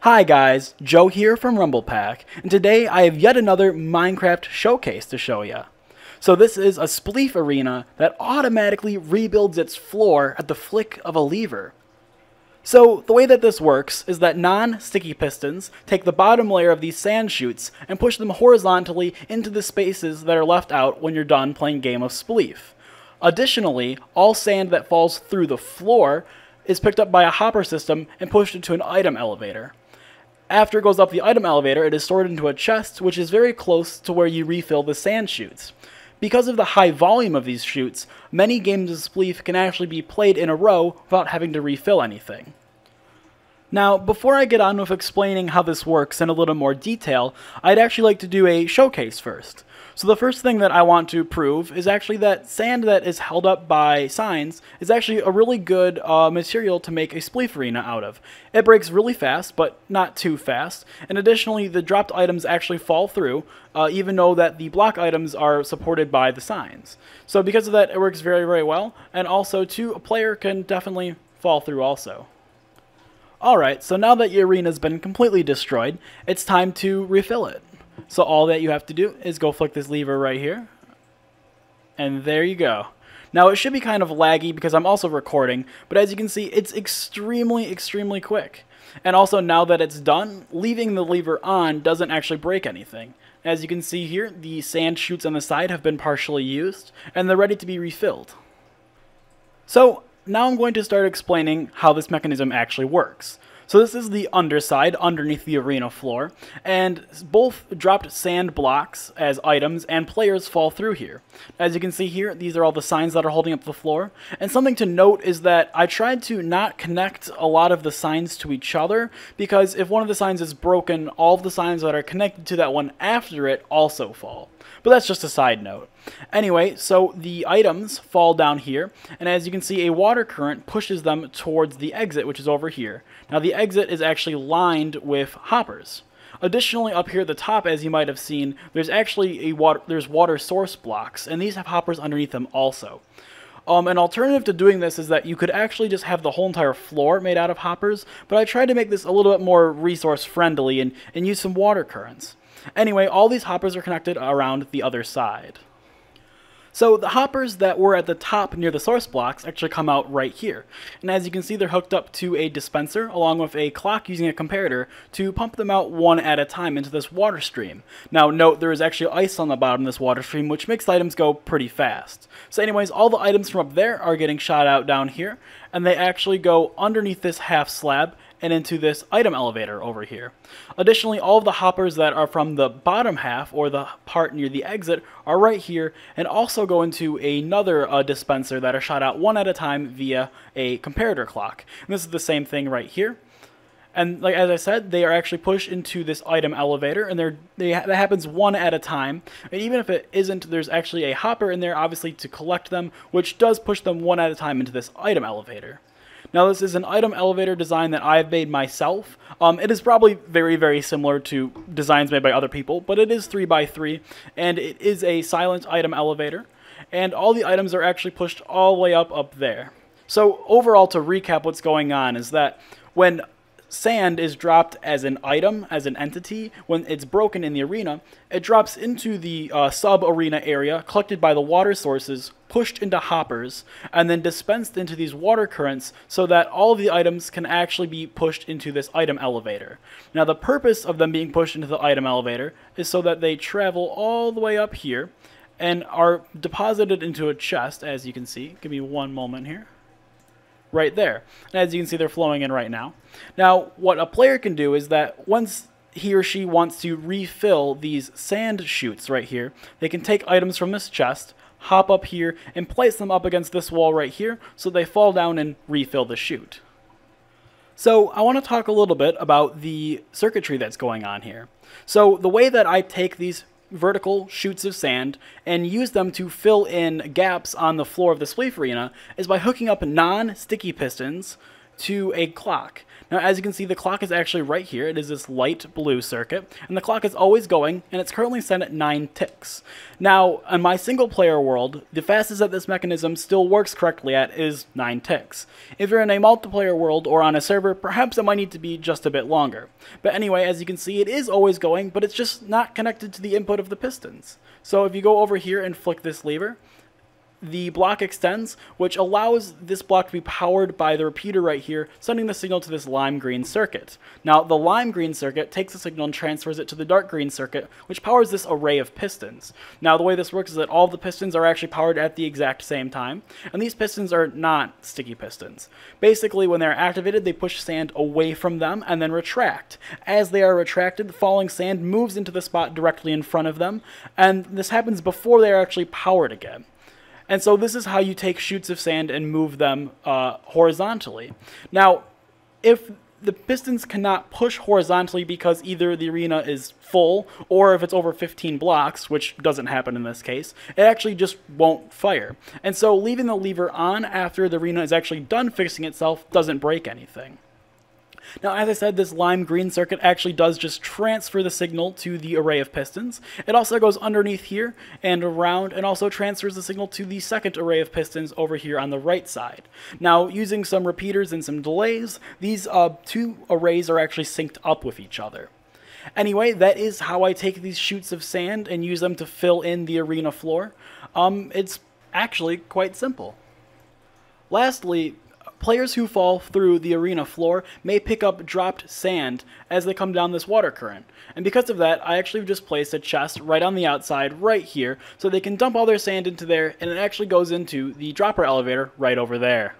Hi guys, Joe here from RumblePack, and today I have yet another Minecraft showcase to show you. So this is a Spleef arena that automatically rebuilds its floor at the flick of a lever. So the way that this works is that non-sticky pistons take the bottom layer of these sand chutes and push them horizontally into the spaces that are left out when you're done playing Game of Spleef. Additionally, all sand that falls through the floor is picked up by a hopper system and pushed into an item elevator. After it goes up the item elevator, it is stored into a chest, which is very close to where you refill the sand chutes. Because of the high volume of these chutes, many games of Spleef can actually be played in a row without having to refill anything. Now, before I get on with explaining how this works in a little more detail, I'd actually like to do a showcase first. So the first thing that I want to prove is actually that sand that is held up by signs is actually a really good material to make a Spleef arena out of. It breaks really fast, but not too fast, and additionally the dropped items actually fall through, even though that the block items are supported by the signs. So because of that, it works very, very well, and also too, a player can definitely fall through also. Alright, so now that your arena's been completely destroyed, it's time to refill it. So all that you have to do is go flick this lever right here, and there you go. Now it should be kind of laggy because I'm also recording, but as you can see, it's extremely quick. And also now that it's done, leaving the lever on doesn't actually break anything. As you can see here, the sand chutes on the side have been partially used, and they're ready to be refilled. So now I'm going to start explaining how this mechanism actually works. So this is the underside, underneath the arena floor, and both dropped sand blocks as items and players fall through here. As you can see here, these are all the signs that are holding up the floor, and something to note is that I tried to not connect a lot of the signs to each other, because if one of the signs is broken, all of the signs that are connected to that one after it also fall. But that's just a side note. Anyway, so the items fall down here, and as you can see, a water current pushes them towards the exit, which is over here. Now the exit is actually lined with hoppers. Additionally, up here at the top, as you might have seen, there's actually water source blocks, and these have hoppers underneath them also. An alternative to doing this is that you could actually just have the whole entire floor made out of hoppers, but I tried to make this a little bit more resource friendly and use some water currents. Anyway, all these hoppers are connected around the other side. So the hoppers that were at the top near the source blocks actually come out right here. And as you can see, they're hooked up to a dispenser along with a clock using a comparator to pump them out one at a time into this water stream. Now note there is actually ice on the bottom of this water stream, which makes the items go pretty fast. So anyways, all the items from up there are getting shot out down here, and they actually go underneath this half slab and into this item elevator over here. Additionally, all of the hoppers that are from the bottom half, or the part near the exit, are right here, and also go into another dispenser that are shot out one at a time via a comparator clock. And this is the same thing right here. And like as I said, they are actually pushed into this item elevator, and that happens one at a time. And even if it isn't, there's actually a hopper in there, obviously, to collect them, which does push them one at a time into this item elevator. Now this is an item elevator design that I've made myself. It is probably very similar to designs made by other people, but it is 3x3, and it is a silent item elevator, and all the items are actually pushed all the way up there. So overall, to recap what's going on is that when sand is dropped as an item, as an entity, when it's broken in the arena, it drops into the sub-arena area, collected by the water sources, pushed into hoppers, and then dispensed into these water currents so that all of the items can actually be pushed into this item elevator. Now the purpose of them being pushed into the item elevator is so that they travel all the way up here and are deposited into a chest, as you can see. Give me one moment here. Right there. And as you can see, they're flowing in right now. Now, what a player can do is that once he or she wants to refill these sand chutes right here, they can take items from this chest, hop up here, and place them up against this wall right here so they fall down and refill the chute. So I want to talk a little bit about the circuitry that's going on here. So the way that I take these vertical chutes of sand and use them to fill in gaps on the floor of the Spleef arena is by hooking up non-sticky pistons to a clock. Now, as you can see, the clock is actually right here. It is this light blue circuit, and the clock is always going, and it's currently set at 9 ticks. Now, in my single-player world, the fastest that this mechanism still works correctly at is 9 ticks. If you're in a multiplayer world or on a server, perhaps it might need to be just a bit longer. But anyway, as you can see, it is always going, but it's just not connected to the input of the pistons. So if you go over here and flick this lever, the block extends, which allows this block to be powered by the repeater right here, sending the signal to this lime green circuit. Now, the lime green circuit takes the signal and transfers it to the dark green circuit, which powers this array of pistons. Now, the way this works is that all of the pistons are actually powered at the exact same time, and these pistons are not sticky pistons. Basically, when they're activated, they push sand away from them and then retract. As they are retracted, falling sand moves into the spot directly in front of them, and this happens before they are actually powered again. And so this is how you take chutes of sand and move them horizontally. Now, if the pistons cannot push horizontally because either the arena is full or if it's over 15 blocks, which doesn't happen in this case, it actually just won't fire. And so leaving the lever on after the arena is actually done fixing itself doesn't break anything. Now, as I said, this lime green circuit actually does just transfer the signal to the array of pistons. It also goes underneath here and around and also transfers the signal to the second array of pistons over here on the right side. Now, using some repeaters and some delays, these two arrays are actually synced up with each other. Anyway, that is how I take these chutes of sand and use them to fill in the arena floor. It's actually quite simple. Lastly, players who fall through the arena floor may pick up dropped sand as they come down this water current. And because of that, I actually just placed a chest right on the outside right here so they can dump all their sand into there, and it actually goes into the dropper elevator right over there.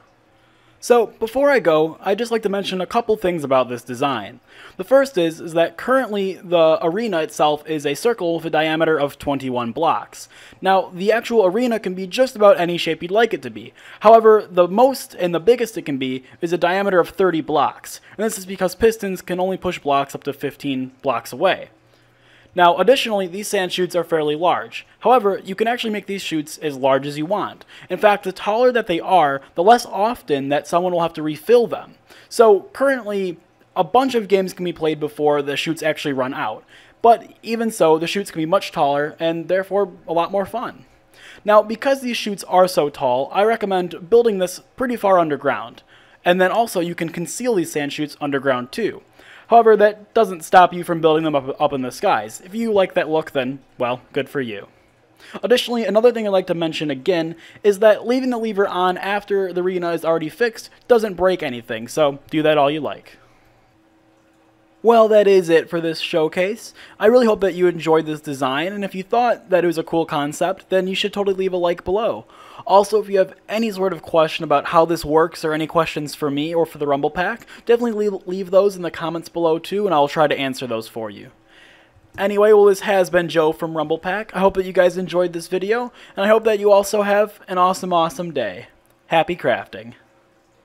So, before I go, I'd just like to mention a couple things about this design. The first is that currently the arena itself is a circle with a diameter of 21 blocks. Now, the actual arena can be just about any shape you'd like it to be. However, the most and the biggest it can be is a diameter of 30 blocks. And this is because pistons can only push blocks up to 15 blocks away. Now, additionally, these sand chutes are fairly large. However, you can actually make these chutes as large as you want. In fact, the taller that they are, the less often that someone will have to refill them. So, currently, a bunch of games can be played before the chutes actually run out. But even so, the chutes can be much taller and therefore a lot more fun. Now, because these chutes are so tall, I recommend building this pretty far underground. And then also, you can conceal these sand chutes underground too. However, that doesn't stop you from building them up in the skies. If you like that look, then, well, good for you. Additionally, another thing I'd like to mention again is that leaving the lever on after the arena is already fixed doesn't break anything, so do that all you like. Well, that is it for this showcase. I really hope that you enjoyed this design, and if you thought that it was a cool concept, then you should totally leave a like below. Also, if you have any sort of question about how this works or any questions for me or for the Rumble Pack, definitely leave those in the comments below too, and I'll try to answer those for you. Anyway, well, this has been Joe from Rumble Pack. I hope that you guys enjoyed this video, and I hope that you also have an awesome, awesome day. Happy crafting.